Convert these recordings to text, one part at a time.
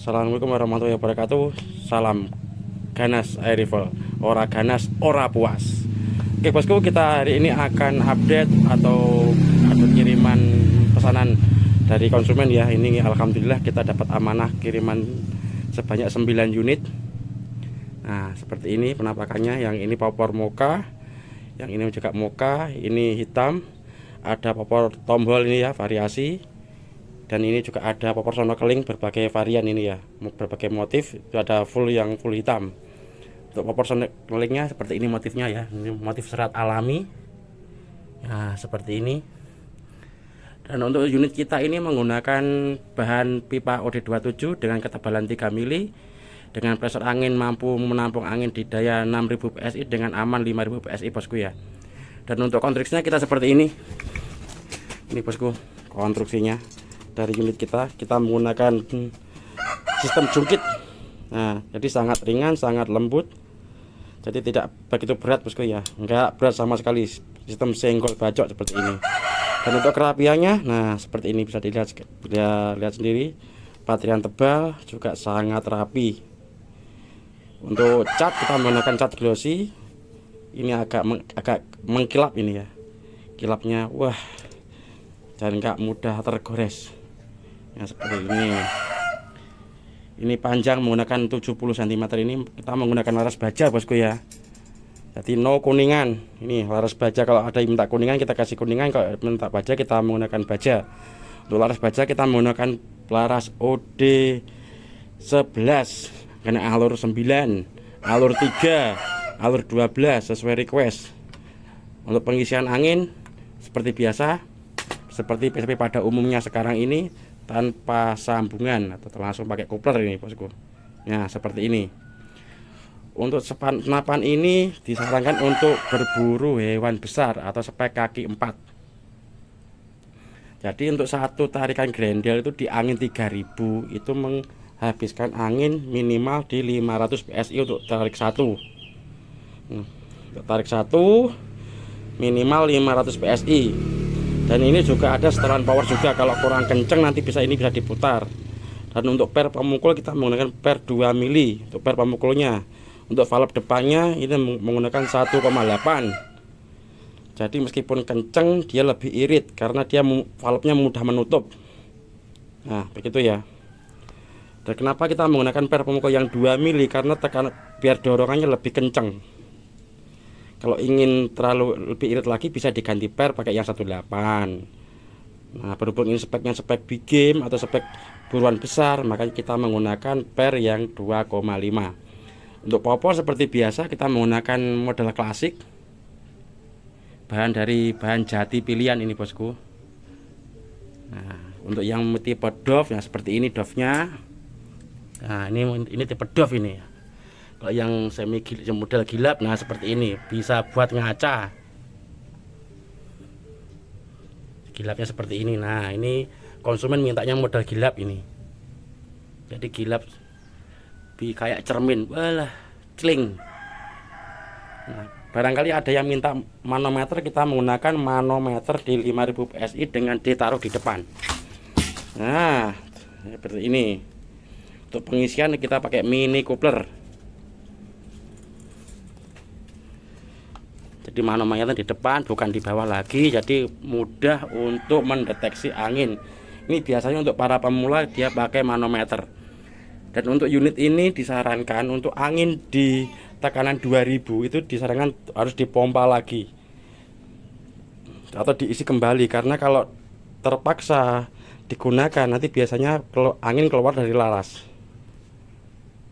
Assalamualaikum warahmatullahi wabarakatuh. Salam ganas air rifle, ora ganas ora puas. Oke bosku, kita hari ini akan update atau ada kiriman pesanan dari konsumen ya. Ini alhamdulillah kita dapat amanah kiriman sebanyak 9 unit. Nah seperti ini penampakannya. Yang ini popor mocha, yang ini juga mocha, ini hitam. Ada popor tombol ini ya, variasi. Dan ini juga ada popor snorkeling berbagai varian ini ya, berbagai motif. Itu ada full yang full hitam. Untuk popor snorkelingnya seperti ini motifnya ya, ini motif serat alami. Nah seperti ini. Dan untuk unit kita ini menggunakan bahan pipa OD27 dengan ketebalan 3 mili, dengan pressure angin mampu menampung angin di daya 6000 PSI dengan aman 5000 PSI bosku ya. Dan untuk konstruksinya kita seperti ini. Ini bosku konstruksinya. Dari unit kita menggunakan sistem jungkit. Nah jadi sangat ringan, sangat lembut, jadi tidak begitu berat bosku ya, enggak berat sama sekali. Sistem senggol bacok seperti ini. Dan untuk kerapiannya, nah seperti ini bisa dilihat, lihat sendiri. Baterai tebal, juga sangat rapi. Untuk cat kita menggunakan cat glossy. Ini agak mengkilap ini ya, kilapnya wah, dan enggak mudah tergores. Ya seperti ini. Ini panjang menggunakan 70 cm. Ini kita menggunakan laras baja bosku ya. Jadi no kuningan. Ini laras baja, kalau ada yang minta kuningan kita kasih kuningan, kalau minta baja kita menggunakan baja. Untuk laras baja kita menggunakan laras OD 11 karena alur 9, alur 3, alur 12 sesuai request. Untuk pengisian angin seperti biasa, seperti PSP pada umumnya sekarang ini, tanpa sambungan atau langsung pakai coupler ini bosku. Nah seperti ini. Untuk senapan ini disarankan untuk berburu hewan besar atau spek kaki 4. Jadi untuk satu tarikan grendel itu di angin 3000 itu menghabiskan angin minimal di 500 PSI untuk tarik satu. Untuk tarik satu minimal 500 PSI. Dan ini juga ada setelan power juga, kalau kurang kenceng nanti bisa diputar. Dan untuk per pemukul kita menggunakan per 2 mili untuk per pemukulnya. Untuk valve depannya ini menggunakan 1,8. Jadi meskipun kenceng dia lebih irit karena dia valve-nya mudah menutup. Nah begitu ya. Dan kenapa kita menggunakan per pemukul yang 2 mili, karena tekanan biar dorongannya lebih kenceng. Kalau ingin terlalu lebih irit lagi bisa diganti per pakai yang 18. Nah berhubung ini speknya spek big game atau spek buruan besar, makanya kita menggunakan per yang 2,5. Untuk popor seperti biasa kita menggunakan model klasik, dari bahan jati pilihan ini bosku. Nah untuk yang tipe Dove ya seperti ini Dove-nya. Nah ini tipe Dove ini. Kalau yang semi model gilap, nah seperti ini bisa buat ngaca. Gilapnya seperti ini. Nah ini konsumen mintanya model gilap ini. Jadi gilap kayak cermin, walah celing. Nah, barangkali ada yang minta manometer, kita menggunakan manometer di 5000 PSI dengan ditaruh di depan. Nah seperti ini. Untuk pengisian kita pakai mini coupler. Jadi manometer di depan bukan di bawah lagi, jadi mudah untuk mendeteksi angin. Ini biasanya untuk para pemula dia pakai manometer. Dan untuk unit ini disarankan untuk angin di tekanan 2000 itu disarankan harus dipompa lagi atau diisi kembali, karena kalau terpaksa digunakan nanti biasanya angin keluar dari laras.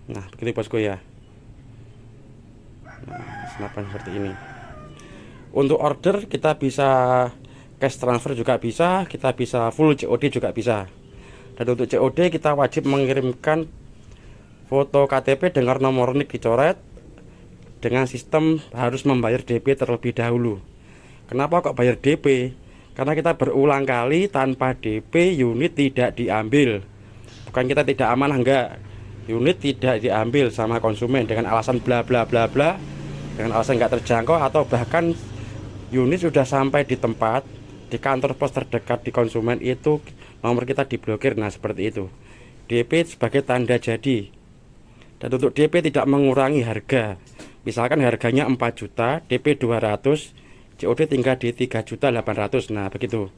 Nah begitu bosku ya. Nah, senapan seperti ini. Untuk order kita bisa cash transfer juga bisa, kita bisa full COD juga bisa. Dan untuk COD kita wajib mengirimkan foto KTP dengan nomor NIK dicoret, dengan sistem harus membayar DP terlebih dahulu. Kenapa kok bayar DP? Karena kita berulang kali tanpa DP unit tidak diambil. Bukan kita tidak amanah, enggak. Unit tidak diambil sama konsumen dengan alasan bla bla bla bla, dengan alasan enggak terjangkau, atau bahkan unit sudah sampai di tempat, di kantor pos terdekat di konsumen itu nomor kita diblokir. Nah seperti itu. DP sebagai tanda jadi. Dan untuk DP tidak mengurangi harga. Misalkan harganya 4 juta, DP 200, COD tinggal di 3.800.000. Nah, begitu.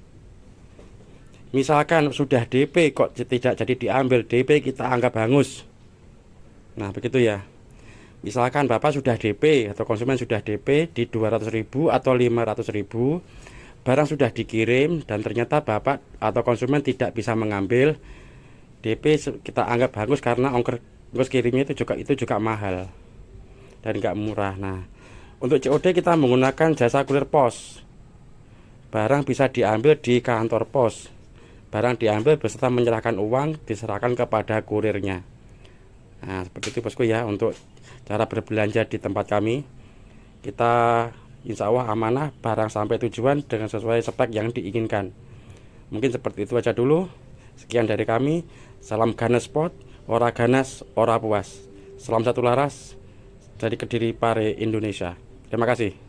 Misalkan sudah DP kok tidak jadi diambil, DP kita anggap hangus. Nah, begitu ya. Misalkan Bapak sudah DP atau konsumen sudah DP di 200.000 atau 500.000, barang sudah dikirim dan ternyata Bapak atau konsumen tidak bisa mengambil, DP kita anggap hangus karena ongkos kirimnya itu juga mahal dan nggak murah. Nah, untuk COD kita menggunakan jasa kurir pos. Barang bisa diambil di kantor pos. Barang diambil beserta menyerahkan uang diserahkan kepada kurirnya. Nah, seperti itu bosku ya untuk cara berbelanja di tempat kami. Kita insya Allah amanah, barang sampai tujuan dengan sesuai spek yang diinginkan. Mungkin seperti itu aja dulu. Sekian dari kami. Salam ganas spot, ora ganas, ora puas. Salam satu laras dari Kediri Pare, Indonesia. Terima kasih.